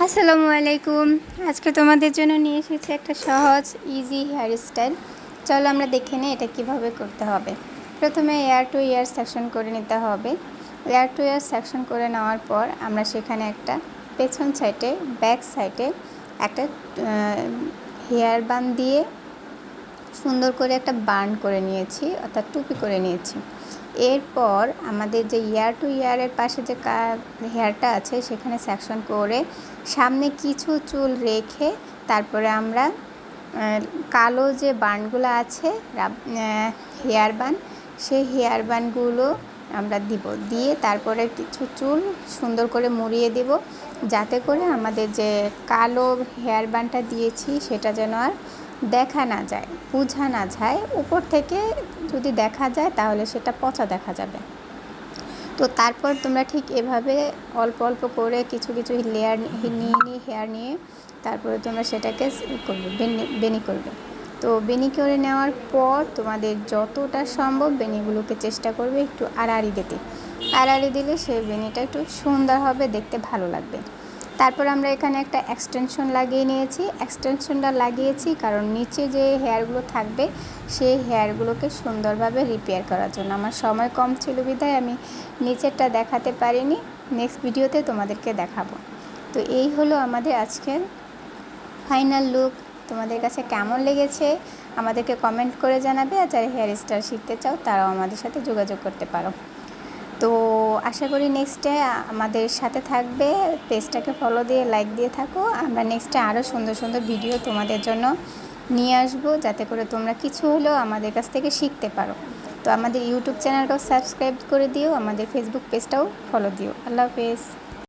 আসসালামু আলাইকুম। আজকে তোমাদের জন্য নিয়ে এসেছি একটা সহজ ইজি হেয়ার স্টাইল। চলো আমরা দেখে নিই এটা কিভাবে করতে হবে। প্রথমে এয়ার টু ইয়ার সেকশন করে নিতে হবে। এয়ার টু ইয়ার সেকশন করে নেওয়ার পর আমরা সেখানে একটা পেছন সাইডে ব্যাক সাইডে একটা হেয়ার বান দিয়ে সুন্দর করে একটা বান করে নিয়েছি, অর্থাৎ টুপি করে নিয়েছি। এরপর আমাদের যে ইয়ার টু ইয়ারের পাশে যে হেয়ারটা আছে সেখানে সেকশন করে সামনে কিছু চুল রেখে তারপরে আমরা কালো যে বানগুলো আছে হেয়ার বান, সেই হেয়ার বানগুলো আমরা দিয়ে তারপরে কিছু চুল সুন্দর করে মুড়িয়ে দেব, যাতে করে আমাদের যে কালো হেয়ার বানটা দিয়েছি সেটা যেন আর দেখা না যায়, বোঝা না যায়। উপর থেকে যদি দেখা যায় তাহলে সেটা পচা দেখা যাবে। তো তারপর তোমরা ঠিক এভাবে অল্প অল্প করে কিছু কিছু লেয়ার নিয়ে হেয়ার নিয়ে তারপরে তোমরা সেটাকে করবে, বেনি করবে। তো বেনি করে নেওয়ার পর তোমাদের যতটা সম্ভব বেনিগুলোকে চেষ্টা করবে একটু আড়াআড়ি দিতে। আড়াআড়ি দিলে সেই বেনিটা একটু সুন্দর হবে, দেখতে ভালো লাগবে। তারপর আমরা এখানে একটা এক্সটেনশন লাগিয়ে নিয়েছি। এক্সটেনশনটা লাগিয়েছি কারণ নিচে যে হেয়ারগুলো থাকবে সেই হেয়ারগুলোকে সুন্দরভাবে রিপেয়ার করার জন্য। আমার সময় কম ছিল বিধায় আমি নিচেরটা দেখাতে পারিনি, নেক্সট ভিডিওতে তোমাদেরকে দেখাবো। তো এই হলো আমাদের আজকের ফাইনাল লুক। তোমাদের কাছে কেমন লেগেছে আমাদেরকে কমেন্ট করে জানাবে। আর যারা হেয়ার স্টাইল শিখতে চাও তারাও আমাদের সাথে যোগাযোগ করতে পারো। তো আশা করি নেক্সটে আমাদের সাথে থাকবে, পেজটাকে ফলো দিয়ে লাইক দিয়ে থাকো। আমরা নেক্সটে আরও সুন্দর সুন্দর ভিডিও তোমাদের জন্য নিয়ে আসবো, যাতে করে তোমরা কিছু হলেও আমাদের কাছ থেকে শিখতে পারো। তো আমাদের ইউটিউব চ্যানেলটাও সাবস্ক্রাইব করে দিও, আমাদের ফেসবুক পেজটাও ফলো দিও। আল্লাহ হাফেজ।